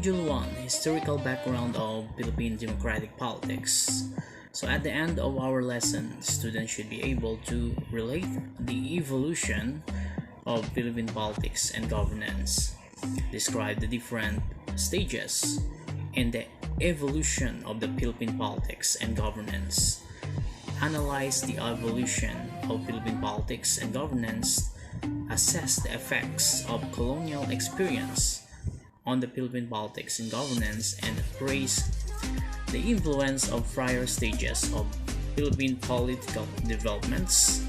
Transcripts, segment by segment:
Module 1, Historical Background of Philippine Democratic Politics. So at the end of our lesson, students should be able to relate the evolution of Philippine politics and governance, describe the different stages in the evolution of the Philippine politics and governance, analyze the evolution of Philippine politics and governance, assess the effects of colonial experience on the Philippine politics and governance, and appraise the influence of prior stages of Philippine political developments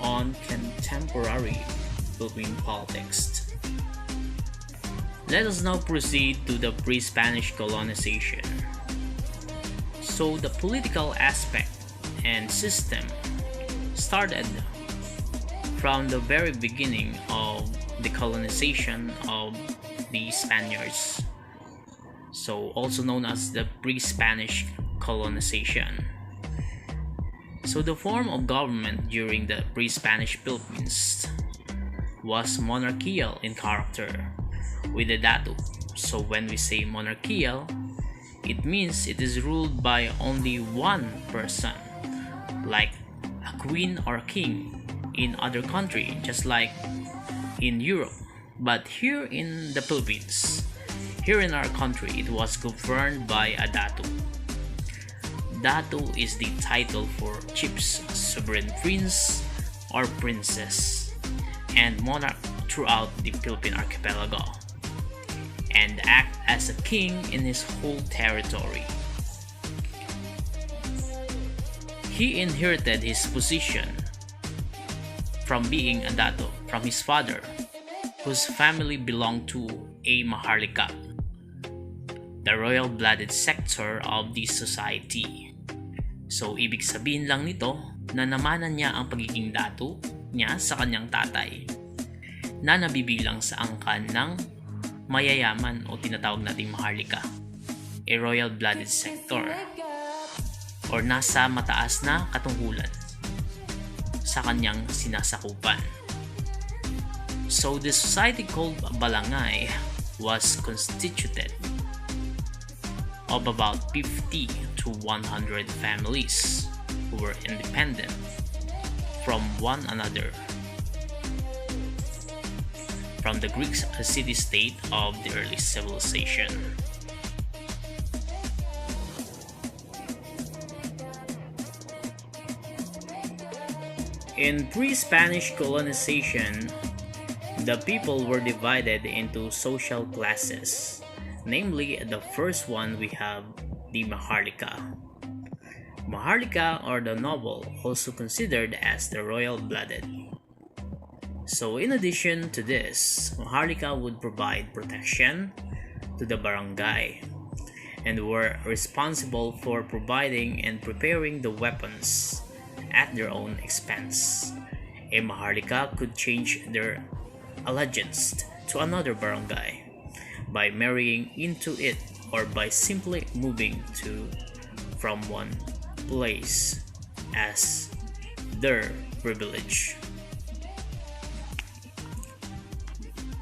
on contemporary Philippine politics. Let us now proceed to the pre-Spanish colonization. So the political aspect and system started from the very beginning of the colonization of the Spaniards, so also known as the pre-Spanish colonization. So the form of government during the pre-Spanish Philippines was monarchical in character, with the Datto. So when we say monarchical, it means it is ruled by only one person, like a queen or a king in other country, just like in Europe. But here in the Philippines, here in our country, it was governed by a Datto. Datto is the title for chiefs, sovereign prince or princess, and monarch throughout the Philippine archipelago, and act as a king in his whole territory. He inherited his position from being a Datto from his father, whose family belonged to a Maharika, the royal-blooded sector of the society. So, ibig sabihin lang nito na namanan niya ang pagiging Datto niya sa kanyang tatay, na nabibilang sa angkan ng mayayaman o tinatawag nating Maharlika, a royal-blooded sector, or nasa mataas na katungkulan sa kanyang sinasakupan. So the society called Balangay was constituted of about 50 to 100 families who were independent from one another, from the Greek city-state of the early civilization. In pre-Spanish colonization, the people were divided into social classes. Namely, the first one we have the Maharlika. Maharlika, or the noble, also considered as the royal-blooded. So in addition to this, Maharlika would provide protection to the barangay and were responsible for providing and preparing the weapons at their own expense. A Maharlika could change their allegiance to another barangay by marrying into it or by simply moving from one place as their privilege.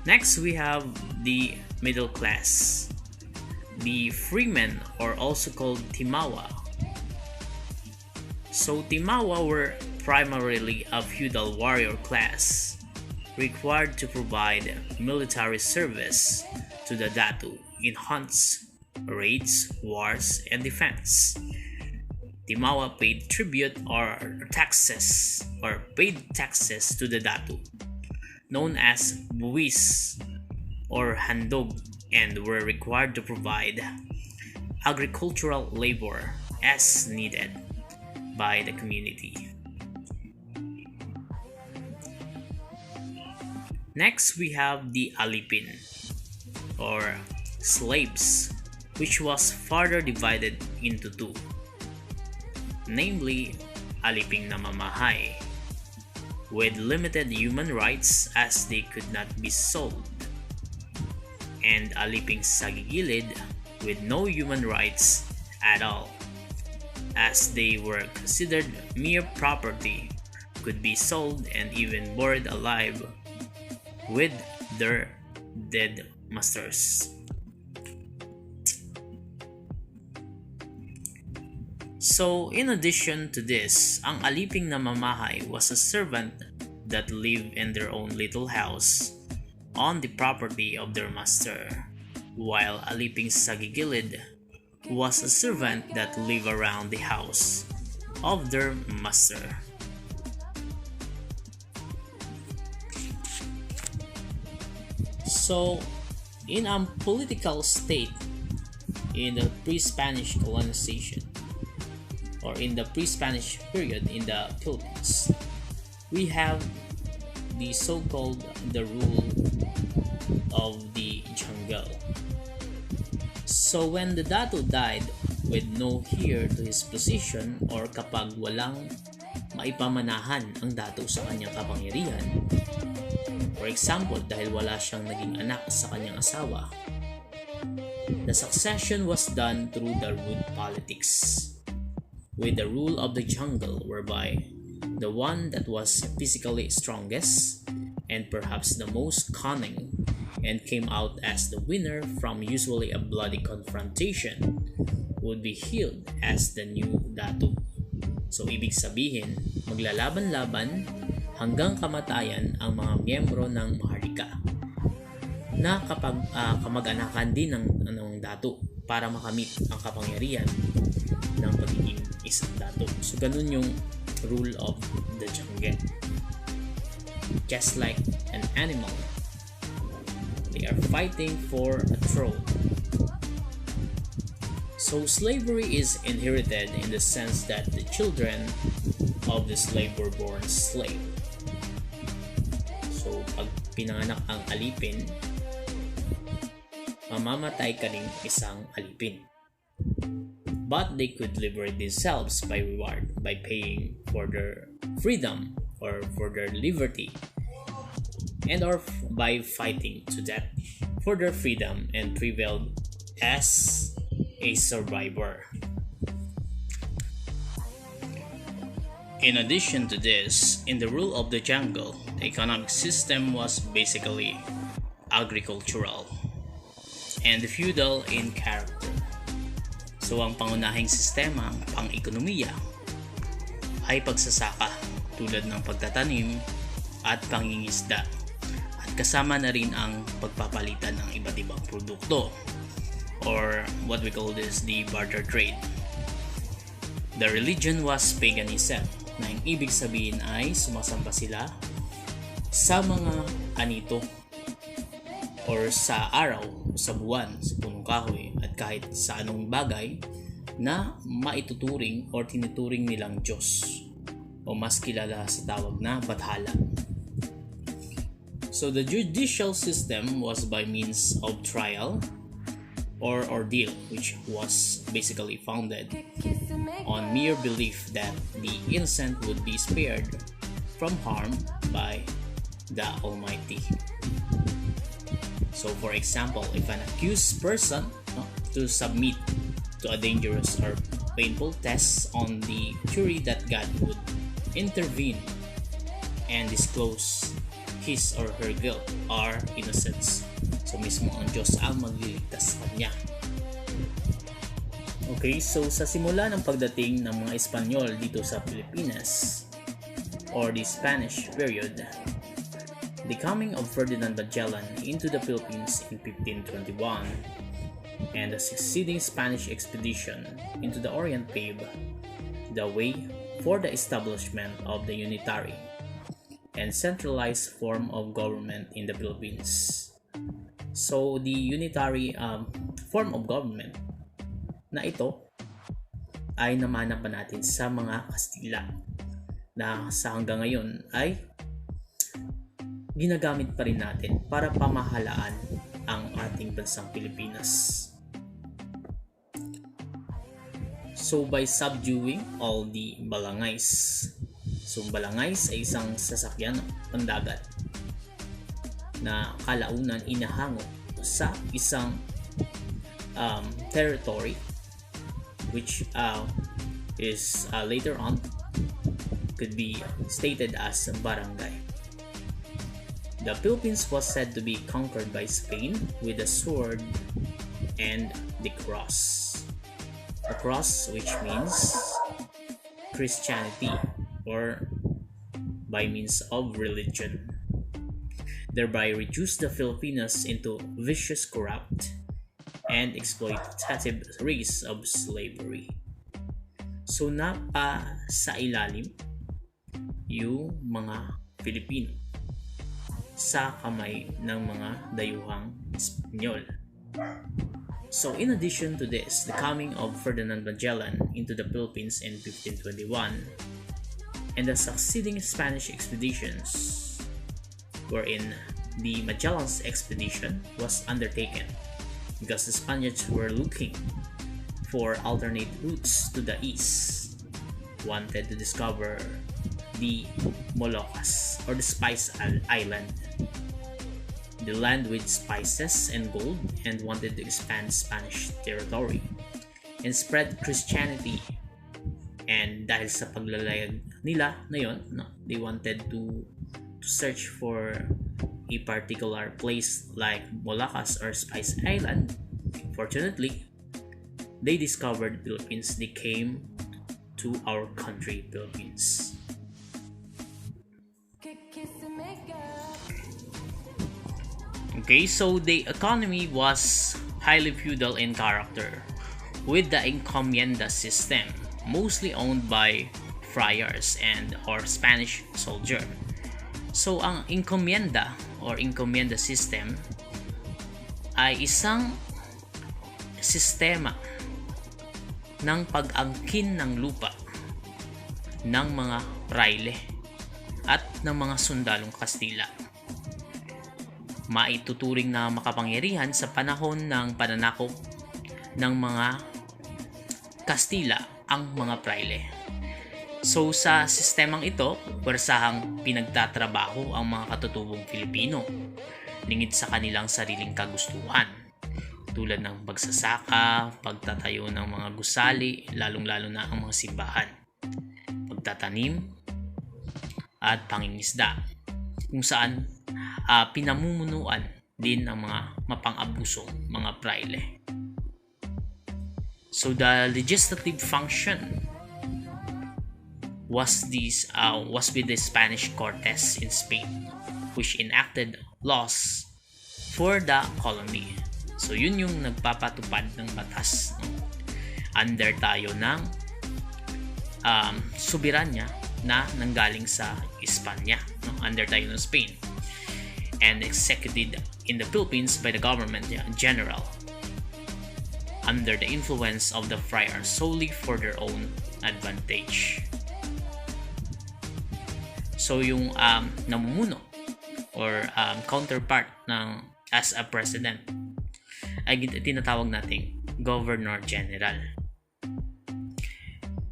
Next, we have the middle class, the Freeman, or also called Timawa. So Timawa were primarily a feudal warrior class required to provide military service to the Datto in hunts, raids, wars, and defense. Timawa paid tribute or taxes to the Datto, known as buwis or handog, and were required to provide agricultural labor as needed by the community. Next, we have the Alipin, or slaves, which was further divided into two, namely Aliping namamahay, with limited human rights as they could not be sold, and Aliping sagigilid with no human rights at all, as they were considered mere property, could be sold and even buried alive with their dead masters. So in addition to this, ang aliping namamahay was a servant that lived in their own little house on the property of their master, while aliping sagigilid was a servant that lived around the house of their master. So, in a political state in the pre-Spanish colonization or in the pre-Spanish period in the Philippines, we have the so-called the rule of the jungle. So when the Datto died with no heir to his position, or kapag walang maipamanahan ang Datto sa kanyang kapangyarihan, for example, dahil wala siyang naging anak sa kanyang asawa, the succession was done through the root politics, with the rule of the jungle, whereby the one that was physically strongest and perhaps the most cunning and came out as the winner from usually a bloody confrontation would be hailed as the new Datto. So ibig sabihin, maglalaban-laban hanggang kamatayan ang mga miyembro ng Maharika na kapag kamag-anakan din ng Datto para makamit ang kapangyarihan ng pagiging isang Datto. So ganun yung rule of the jungle. Just like an animal, they are fighting for a throne. So slavery is inherited in the sense that the children of the slave were born slave. So pag pinanganak ang alipin, mamamatay ka rin isang alipin. But they could liberate themselves by reward, by paying for their freedom or for their liberty, and or by fighting to death for their freedom and prevailed as a survivor. In addition to this, in the rule of the jungle, the economic system was basically agricultural and feudal in character. So ang pangunahing sistema pang-ekonomiya ay pagsasaka tulad ng pagtatanim at pangingisda, at kasama na rin ang pagpapalitan ng iba't ibang produkto, or what we call this the barter trade. The religion was paganism, na ang ibig sabihin ay sumasamba sila sa mga anito or sa araw, sa buwan, sa punong kahoy, at kahit sa anong bagay na maituturing or tinuturing nilang Diyos, o mas kilala sa tawag na bathala. So the judicial system was by means of trial or ordeal, which was basically founded on mere belief that the innocent would be spared from harm by the Almighty. So for example, if an accused person to submit to a dangerous or painful test on the jury, that God would intervene and disclose his or her guilt or innocence. So mismo ang Diyos ang magliligtas sa kanya. Okay, so sa simula ng pagdating ng mga Espanyol dito sa Pilipinas, or the Spanish period, the coming of Ferdinand Magellan into the Philippines in 1521 and the succeeding Spanish expedition into the Orient paved the way for the establishment of the unitary and centralized form of government in the Philippines. So the unitary form of government na ito ay namana pa natin sa mga Kastila na sa hanggang ngayon ay ginagamit pa rin natin para pamahalaan ang ating bansang Pilipinas. So by subduing all the balangays. So balangays ay isang sasakyan pandagat na kalaunan inahango sa isang territory which is later on could be stated as barangay. The Philippines was said to be conquered by Spain with the sword and the cross. A cross, which means Christianity or by means of religion, thereby reduce the Filipinos into vicious, corrupt, and exploitative race of slavery. So napa sa ilalim yung mga Pilipino sa kamay ng mga dayuhang Espanyol. So in addition to this, the coming of Ferdinand Magellan into the Philippines in 1521 and the succeeding Spanish expeditions, wherein the Magellan's expedition was undertaken because the Spaniards were looking for alternate routes to the east, wanted to discover the Moluccas or the Spice Island, the land with spices and gold, and wanted to expand Spanish territory and spread Christianity. And dahil sa paglalayag nila na yun, they wanted to search for a particular place like Moluccas or Spice Island. Fortunately, they discovered the Philippines. They came to our country, Philippines. Okay, so the economy was highly feudal in character, with the encomienda system, mostly owned by friars and or Spanish soldier. So ang encomienda or encomienda system ay isang sistema ng pag-angkin ng lupa ng mga praile at ng mga sundalong Kastila. Maituturing na makapangyarihan sa panahon ng pananakop ng mga Kastila ang mga praile. So sa sistemang ito, pwersahang pinagtatrabaho ang mga katutubong Pilipino lingid sa kanilang sariling kagustuhan, tulad ng pagsasaka, pagtatayo ng mga gusali, lalong-lalo na ang mga simbahan, pagtatanim at pangingisda, kung saan pinamumunuan din ng mga mapang-abusong mga praile. So the legislative function was with the Spanish Cortes in Spain, which enacted laws for the colony. So yun yung nagpapatupad ng batas. Under tayo ng soberanya na nanggaling sa Espanya, under tayo ng Spain, and executed in the Philippines by the government general under the influence of the friars solely for their own advantage. So yung namumuno or counterpart ng as a president ay tinatawag nating Governor General.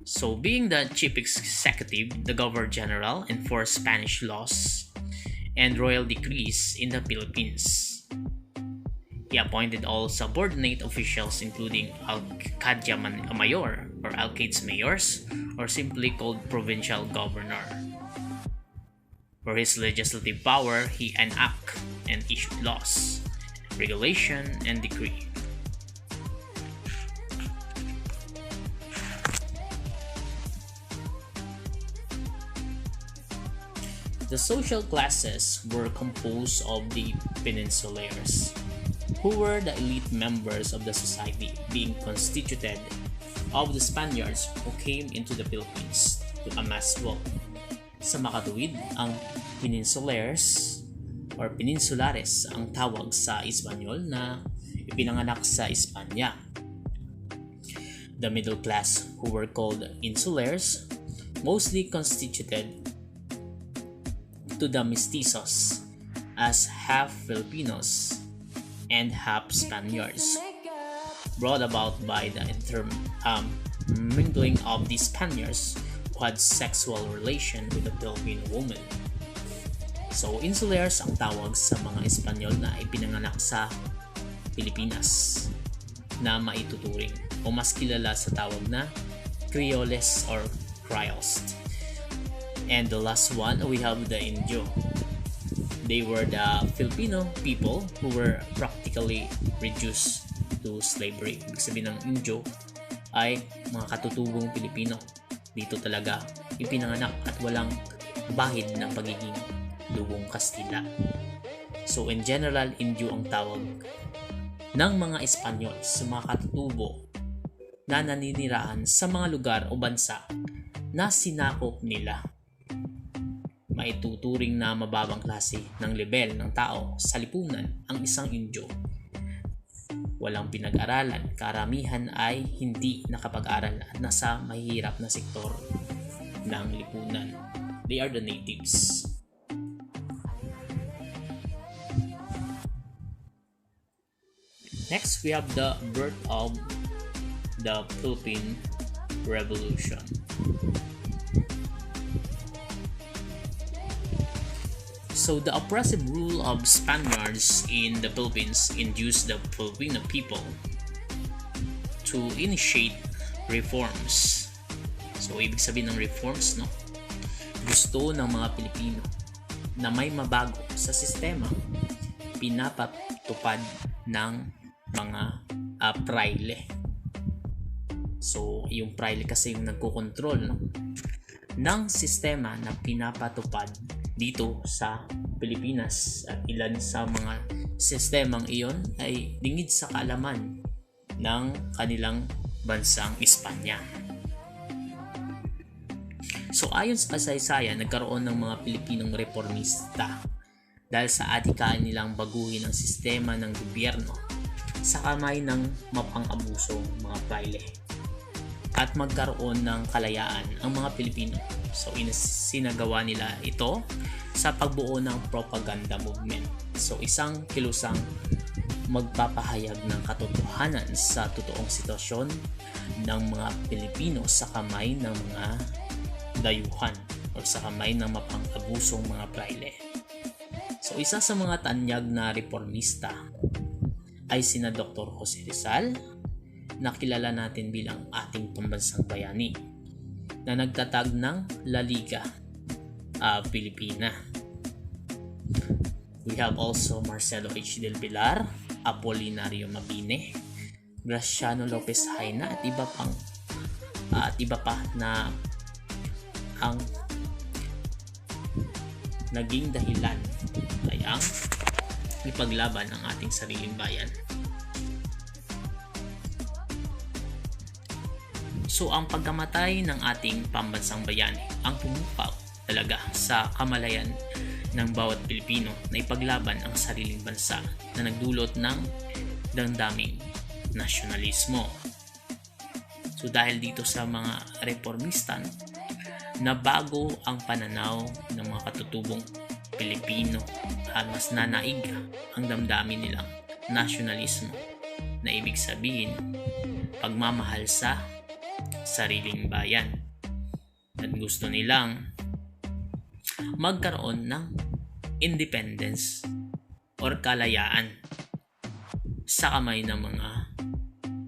So being the chief executive, the Governor General enforced Spanish laws and royal decrees in the Philippines. He appointed all subordinate officials including Alcalde Mayor or Alcaldes Mayors, or simply called Provincial Governor. For his legislative power, he enacted and issued laws, regulation, and decree. The social classes were composed of the Peninsulares, who were the elite members of the society, being constituted of the Spaniards who came into the Philippines to amass wealth. Sa makatuwid, ang Peninsulares or Peninsulares ang tawag sa Espanyol na ipinanganak sa Espanya. The middle class, who were called Insulares, mostly constituted to the mestizos as half Filipinos and half Spaniards, brought about by the mingling of the Spaniards who had sexual relation with a Filipino woman. So insulares ang tawag sa mga Espanyol na ipinanganak sa Pilipinas, na maituturing o mas kilala sa tawag na Creoles or Creoles. And the last one, we have the Indio. They were the Filipino people who were practically reduced to slavery. Ibig sabihin ng Indio ay mga katutubong Pilipino Dito talaga ipinanganak at walang bahid na pagiging dugong Kastila. So in general, Indio ang tawag ng mga Espanyol sa mga katutubo na naninirahan sa mga lugar o bansa na sinakop nila. Maituturing na mababang klase ng lebel ng tao sa lipunan ang isang Indio. Walang pinag-aralan, karamihan ay hindi nakapag-aral at nasa mahihirap na sektor ng lipunan. They are the natives. Next, we have the birth of the Philippine Revolution. So the oppressive rule of Spaniards in the Philippines induced the Filipino people to initiate reforms. So ibig sabihin ng reforms, no? Gusto ng mga Pilipino na may mabago sa sistema, pinapatupad ng mga praile. So yung praile kasi yung nagkokontrol, no, ng sistema na pinapatupad dito sa Pilipinas, at ilan sa mga sistemang iyon ay lingid sa kaalaman ng kanilang bansang Espanya. So ayon sa kasaysayan, nagkaroon ng mga Pilipinong reformista dahil sa adhikain nilang baguhin ang sistema ng gobyerno sa kamay ng mapang-abusong mga praile at magkaroon ng kalayaan ang mga Pilipino. So sinagawa nila ito sa pagbuo ng propaganda movement. So isang kilusang magpapahayag ng katotohanan sa totoong sitwasyon ng mga Pilipino sa kamay ng mga dayuhan o sa kamay ng mapang-abusong mga praile. So isa sa mga tanyag na reformista ay sina Dr. Jose Rizal, na kilala natin bilang ating pambansang bayani, na nagtatag ng La Liga Pilipina. We have also Marcelo H. Del Pilar, Apolinario Mabine, Graciano Lopez Haina at iba pa na ang naging dahilan ay ang ipaglaban ang ating sariling bayan. So ang pagkamatay ng ating pambansang bayani ang pumukaw talaga sa kamalayan ng bawat Pilipino na ipaglaban ang sariling bansa na nagdulot ng damdaming nasyonalismo. So dahil dito sa mga reformista, nabago ang pananaw ng mga katutubong Pilipino at mas nanaig ang damdamin nilang nasyonalismo, na ibig sabihin pagmamahal sa sariling bayan, at gusto nilang magkaroon ng independence or kalayaan sa kamay ng mga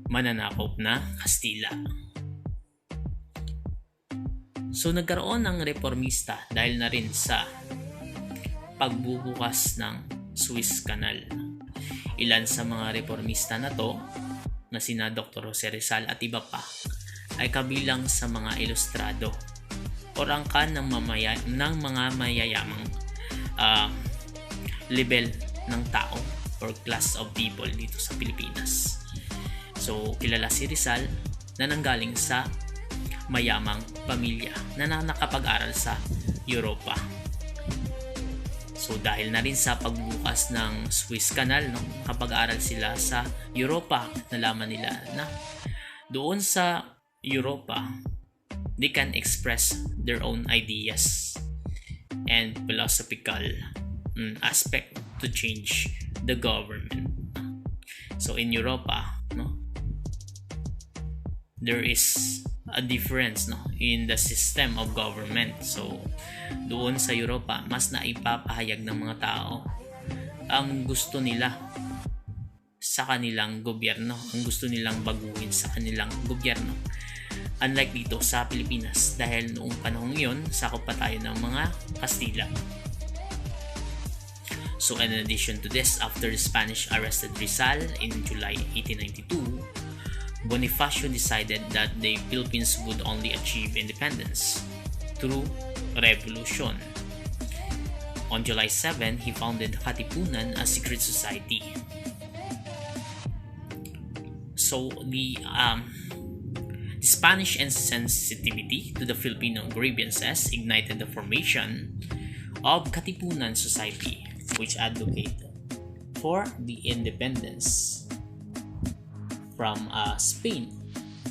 mananakop na Kastila. So nagkaroon ng reformista dahil na rin sa pagbubukas ng Suez Canal. Ilan sa mga reformista na to, na sina Dr. Jose Rizal at iba pa, ay kabilang sa mga ilustrado o rangkan ng mga mayayamang level ng tao or class of people dito sa Pilipinas. So kilala si Rizal na nanggaling sa mayamang pamilya na nakapag-aral sa Europa. So dahil na rin sa pagbukas ng Suez Canal, no, kapag-aral sila sa Europa, nalaman nila na doon sa Europa, they can express their own ideas and philosophical aspect to change the government. So in Europa, no, there is a difference, no, in the system of government. So doon sa Europa, mas naipapahayag ng mga tao ang gusto nila sa kanilang gobyerno, ang gusto nilang baguhin sa kanilang gobyerno. Unlike dito sa Pilipinas, dahil noong panahon yon sakop pa tayo ng mga Kastila. So in addition to this, after the Spanish arrested Rizal in July 1892, Bonifacio decided that the Philippines would only achieve independence through revolution. On July 7, he founded Katipunan, a secret society. So the Spanish insensitivity to the Filipino grievances ignited the formation of Katipunan Society, which advocated for the independence from Spain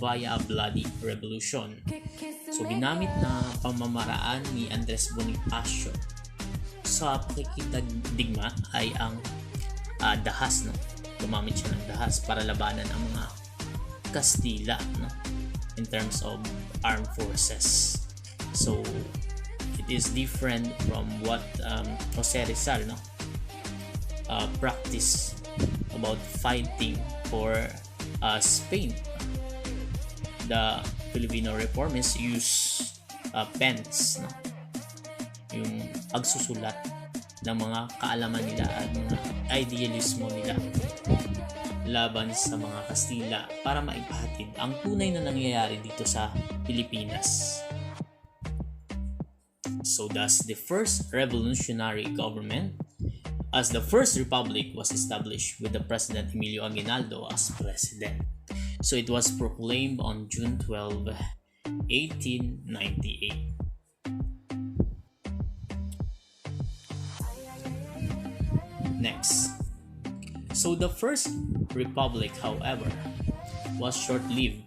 via a bloody revolution. So ginamit na pamamaraan ni Andres Bonifacio sa pakikipagdigma ay ang dahas, no? Gumamit siya ng dahas para labanan ang mga Kastila, no? In terms of armed forces. So it is different from what Jose Rizal, no? Practice about fighting for Spain. The Filipino reformists use pens, no? Yung pagsusulat ng mga kaalaman nila at mga idealismo nila laban sa mga Kastila para maipahatid ang tunay na nangyayari dito sa Pilipinas. So thus, the first revolutionary government as the first republic was established with the President Emilio Aguinaldo as president. So it was proclaimed on June 12, 1898. Next. So the first republic, however, was short-lived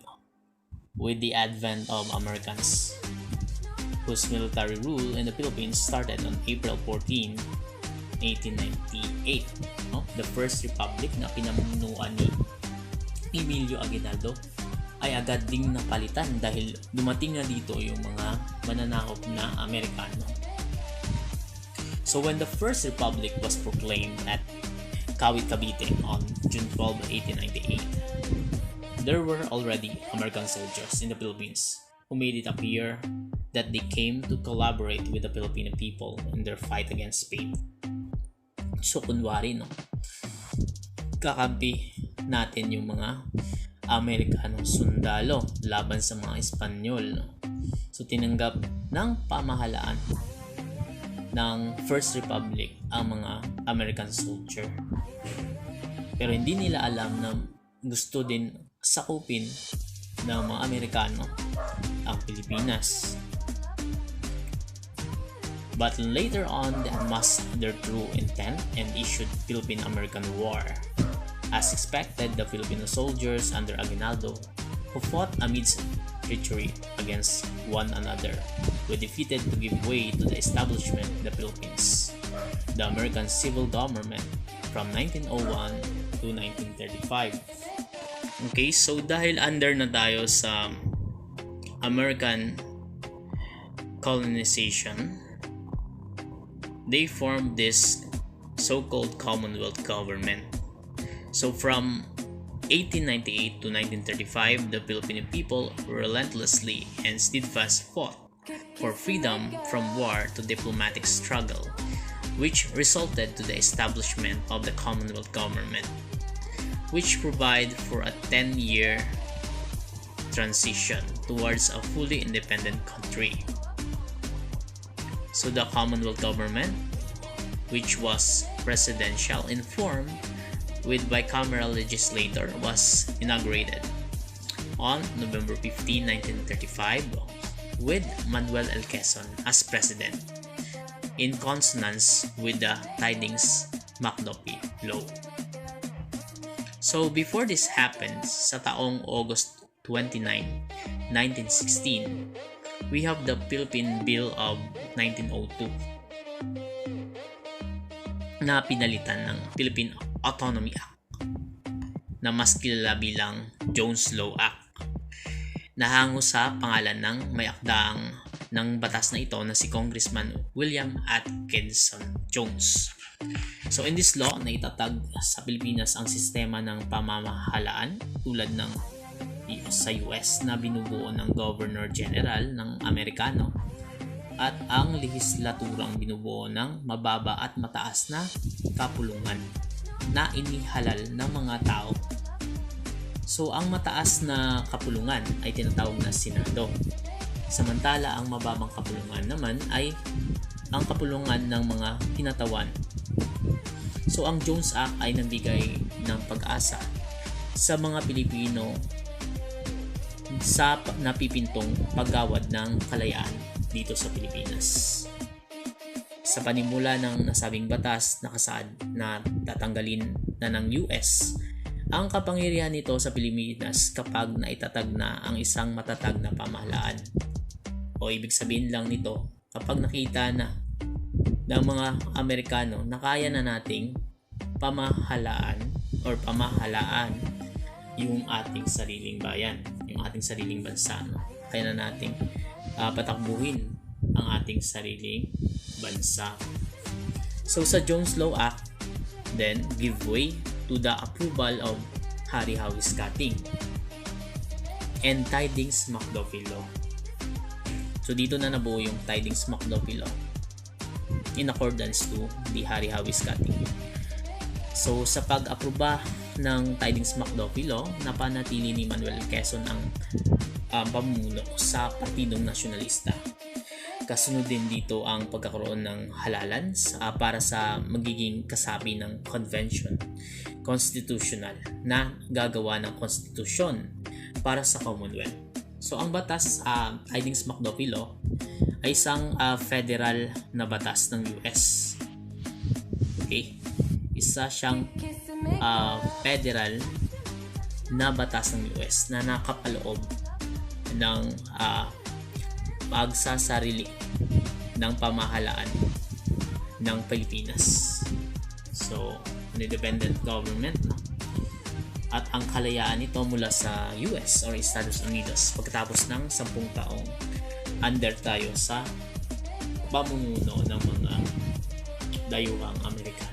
with the advent of Americans, whose military rule in the Philippines started on April 14, 1898. No? The first republic na pinamunuan ni Emilio Aguinaldo ay agad ding napalitan dahil dumating na dito yung mga mananakop na Amerikano. So when the first republic was proclaimed at Kawit, Cavite on June 12, 1898, there were already American soldiers in the Philippines who made it appear that they came to collaborate with the Filipino people in their fight against Spain. So kunwari, no, kakampi natin yung mga Amerikanong sundalo laban sa mga Espanyol, no? So tinanggap ng pamahalaan ng First Republic ang mga American soldier. Pero hindi nila alam na gusto din sakupin ng mga Amerikano ang Pilipinas. But later on, they unmasked their true intent and issued Philippine-American War. As expected, the Filipino soldiers under Aguinaldo, who fought amidst treachery against one another, were defeated to give way to the establishment of the Philippines, the American civil government from 1901 to 1935. Okay, so dahil under na tayo sa American colonization, they formed this so-called Commonwealth Government. So from 1898 to 1935, the Filipino people relentlessly and steadfast fought for freedom from war to diplomatic struggle, which resulted to the establishment of the Commonwealth Government, which provided for a 10-year transition towards a fully independent country. So the Commonwealth Government, which was presidential in form with bicameral legislature, was inaugurated on November 15, 1935 with Manuel L. Quezon as president, in consonance with the Tidings-McDuffie Law. So before this happened, sa taong August 29, 1916, we have the Philippine Bill of 1902 na pinalitan ng Philippine Autonomy Act na mas kilala bilang Jones Law Act, na hango sa pangalan ng may akdang ng batas na ito na si Congressman William Atkinson Jones. So in this law, naitatag sa Pilipinas ang sistema ng pamamahalaan tulad ng sa US na binubuo ng Governor General ng Amerikano, at ang lehislaturang binubuo ng mababa at mataas na kapulungan na inihalal ng mga tao. So ang mataas na kapulungan ay tinatawag na Senado. Samantala ang mababang kapulungan naman ay ang kapulungan ng mga kinatawan. So ang Jones Act ay nagbigay ng pag-asa sa mga Pilipino sa napipintong paggawad ng kalayaan dito sa Pilipinas. Sa panimula ng nasabing batas, nakasaad na tatanggalin na ng US ang kapangyarihan nito sa Pilipinas kapag naitatag na ang isang matatag na pamahalaan. O ibig sabihin lang nito, kapag nakita na ng mga Amerikano na kaya na nating pamahalaan yung ating sariling bayan, yung ating sariling bansa, no? Kaya na nating patakbuhin ang ating sariling bansa. So sa Jones Law Act then give way to the approval of Hari-Hawis cutting and Tidings-McDuffie Law. So dito na nabuo yung Tidings-McDuffie Law in accordance to the Hari-Hawis cutting. So sa pag-aproba ng Tidings-McDuffie Law, napanatili ni Manuel Quezon ang pamumuno sa Partidong Nasyonalista. Kasunod din dito ang pagkakaroon ng halalan para sa magiging kasapi ng convention constitutional na gagawa ng konstitusyon para sa Commonwealth. So ang batas Tidings-McDuffie Law ay isang federal na batas ng US. Okay? Isa siyang federal na batas ng US na nakapaloob ng pagsasarili ng pamahalaan ng Pilipinas. So, independent government, no? At ang kalayaan nito mula sa US or Estados Unidos pagkatapos ng 10 taong under tayo sa pamumuno ng mga dayuhang Amerikano.